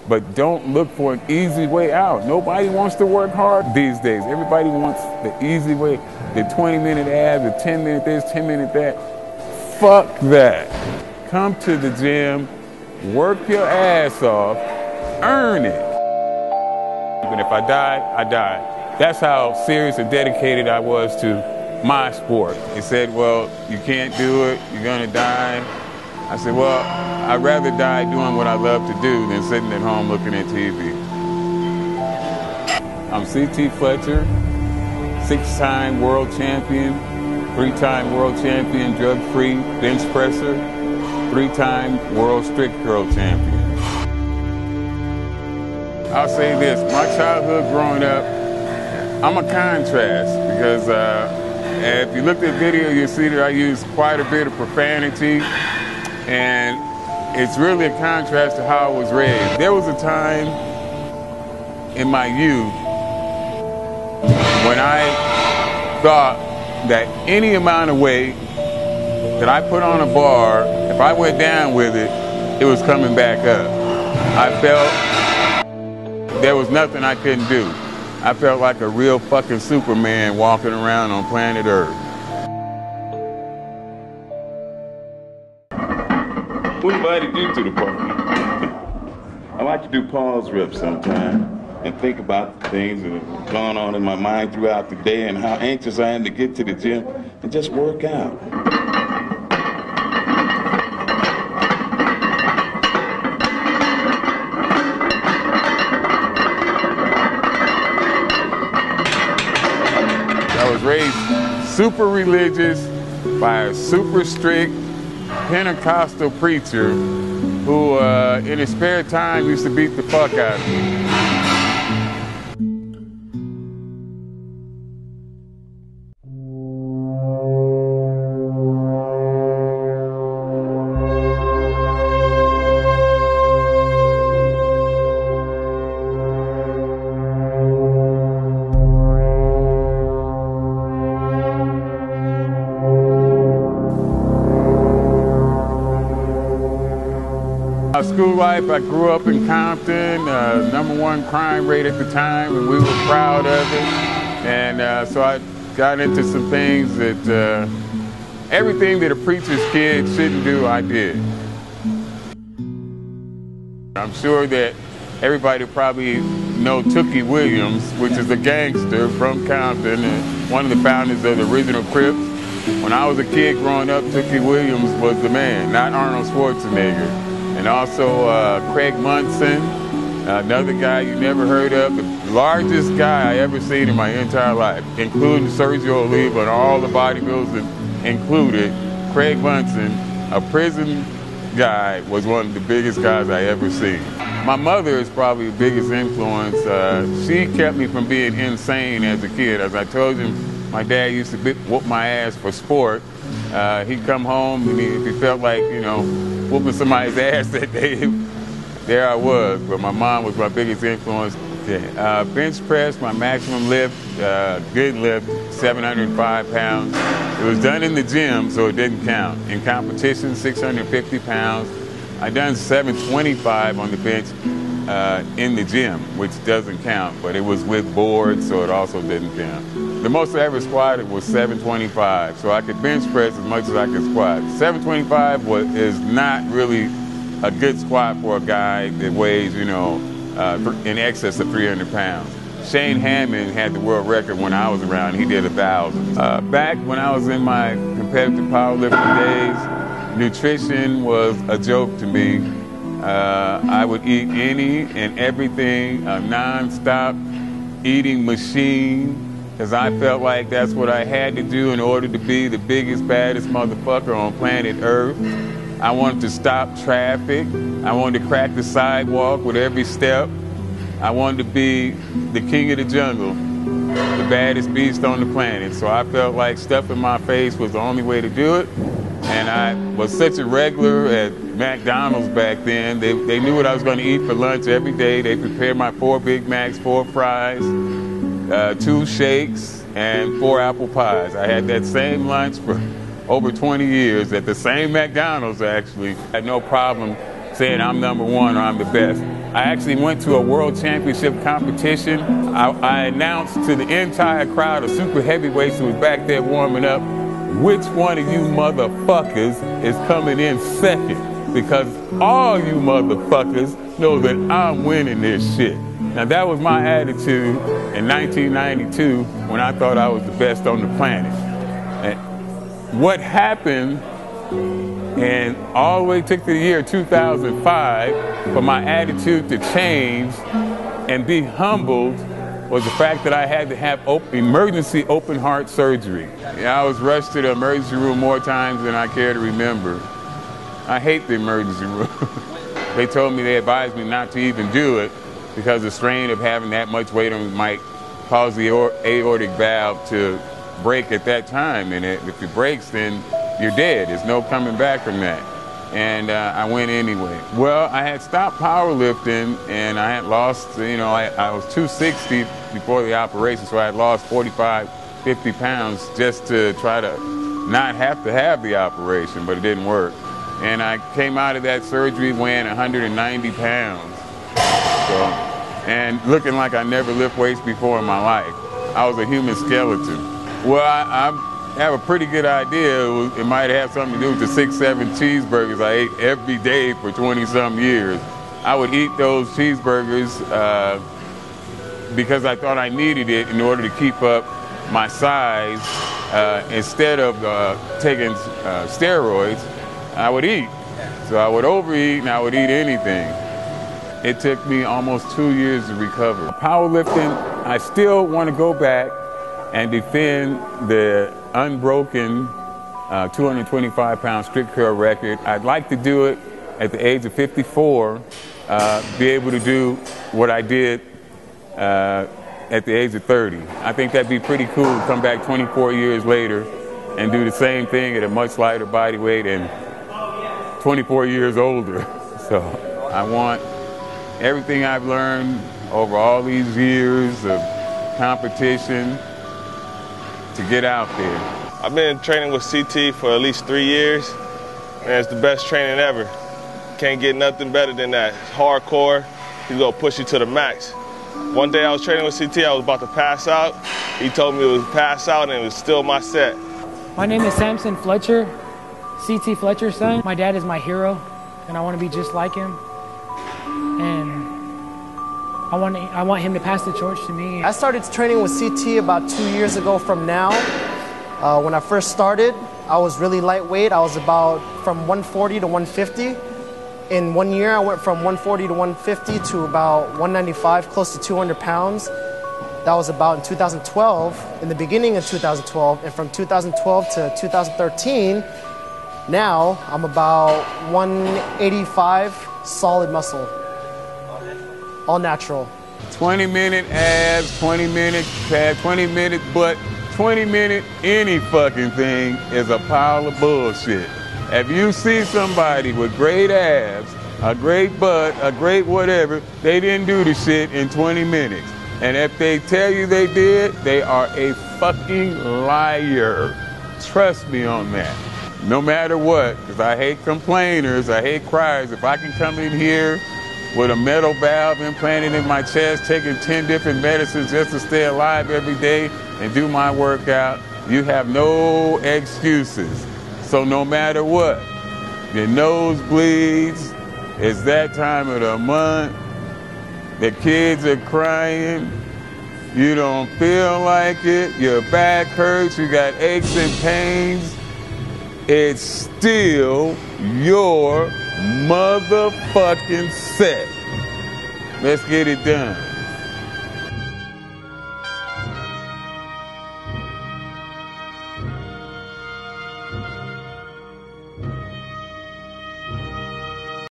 but don't look for an easy way out. Nobody wants to work hard these days. Everybody wants the easy way, the 20-minute abs, the 10-minute this, 10-minute that. Fuck that. Come to the gym, work your ass off, earn it. And if I died, I died. That's how serious and dedicated I was to my sport. They said, well, you can't do it, you're gonna die. I said, well, I'd rather die doing what I love to do than sitting at home looking at TV. I'm CT Fletcher, 6-time world champion, 3-time world champion, drug-free bench presser, 3-time world strict curl champion. I'll say this, my childhood growing up, I'm a contrast because if you look at video, you'll see that I use quite a bit of profanity, and it's really a contrast to how I was raised. There was a time in my youth when I thought that any amount of weight that I put on a bar, if I went down with it, it was coming back up. I felt there was nothing I couldn't do. I felt like a real fucking Superman walking around on planet Earth. What invited you to the party? I like to do pause reps sometimes and think about the things that have gone on in my mind throughout the day and how anxious I am to get to the gym and just work out. I was raised super religious by a super strict Pentecostal preacher who in his spare time used to beat the fuck out of me. School life, I grew up in Compton, #1 crime rate at the time, and we were proud of it. And so I got into some things that, everything that a preacher's kid shouldn't do, I did. I'm sure that everybody probably know Tookie Williams, which is a gangster from Compton and one of the founders of the original Crips. When I was a kid growing up, Tookie Williams was the man, not Arnold Schwarzenegger. And also Craig Munson, another guy you never heard of, the largest guy I ever seen in my entire life, including Sergio Oliva and all the bodybuilders included. Craig Munson, a prison guy, was one of the biggest guys I ever seen. My mother is probably the biggest influence. She kept me from being insane as a kid. As I told you, my dad used to whoop my ass for sport. He'd come home and if he felt like, you know, whooping somebody's ass that day, there I was. But my mom was my biggest influence. Bench press, my maximum lift, good lift, 705 pounds. It was done in the gym, so it didn't count. In competition, 650 pounds. I done 725 on the bench in the gym, which doesn't count, but it was with boards, so it also didn't count. The most I ever squatted was 725, so I could bench press as much as I could squat. 725 is not really a good squat for a guy that weighs, you know, in excess of 300 pounds. Shane Hammond had the world record when I was around. He did 1,000. Back when I was in my competitive powerlifting days, nutrition was a joke to me. I would eat any and everything, a non-stop eating machine, because I felt like that's what I had to do in order to be the biggest, baddest motherfucker on planet Earth. I wanted to stop traffic. I wanted to crack the sidewalk with every step. I wanted to be the king of the jungle, the baddest beast on the planet. So I felt like stuffing my face was the only way to do it. And I was such a regular at McDonald's back then. They knew what I was going to eat for lunch every day. They prepared my 4 Big Macs, 4 fries, 2 shakes, and 4 apple pies. I had that same lunch for over 20 years at the same McDonald's, actually. I had no problem saying I'm #1 or I'm the best. I actually went to a world championship competition. I announced to the entire crowd of super heavyweights who was back there warming up, which one of you motherfuckers is coming in second? Because all you motherfuckers know that I'm winning this shit. Now that was my attitude in 1992 when I thought I was the best on the planet. And what happened, and all the way took to the year 2005 for my attitude to change and be humbled, was the fact that I had to have emergency open heart surgery. Yeah, I was rushed to the emergency room more times than I care to remember. I hate the emergency room. They told me, they advised me not to even do it because the strain of having that much weight on might cause the aortic valve to break at that time. And if it breaks, then you're dead. There's no coming back from that. And I went anyway. Well, I had stopped powerlifting and I had lost, you know, I was 260 before the operation, so I had lost 45, 50 pounds just to try to not have to have the operation, but it didn't work. And I came out of that surgery weighing 190 pounds. So, and looking like I never lift weights before in my life. I was a human skeleton. Well, I have a pretty good idea. It might have something to do with the 6, 7 cheeseburgers I ate every day for 20-some years. I would eat those cheeseburgers because I thought I needed it in order to keep up my size. Instead of taking steroids, I would eat. So I would overeat and I would eat anything. It took me almost 2 years to recover. Powerlifting, I still want to go back and defend the unbroken 225-pound strict curl record. I'd like to do it at the age of 54, be able to do what I did at the age of 30. I think that'd be pretty cool to come back 24 years later and do the same thing at a much lighter body weight and 24 years older. So I want everything I've learned over all these years of competition to get out there. I've been training with CT for at least 3 years, and it's the best training ever. Can't get nothing better than that. It's hardcore. He's gonna push you to the max. One day I was training with CT, I was about to pass out. He told me it was pass out and it was still my set. My name is Samson Fletcher, CT Fletcher's son. My dad is my hero, and I want to be just like him. And I want him to pass the torch to me. I started training with CT about 2 years ago from now. When I first started, I was really lightweight. I was about from 140 to 150. In 1 year, I went from 140 to 150 to about 195, close to 200 pounds. That was about in 2012, in the beginning of 2012. And from 2012 to 2013, now I'm about 185 solid muscle. All natural. 20-minute abs, 20-minute pad, 20-minute butt, 20-minute any fucking thing is a pile of bullshit. If you see somebody with great abs, a great butt, a great whatever, they didn't do the shit in 20 minutes. And if they tell you they did, they are a fucking liar. Trust me on that. No matter what, because I hate complainers, I hate criers. If I can come in here with a metal valve implanted in my chest, taking 10 different medicines just to stay alive every day and do my workout, you have no excuses. So no matter what, your nose bleeds, it's that time of the month, the kids are crying, you don't feel like it, your back hurts, you got aches and pains, it's still your motherfucking set. Let's get it done.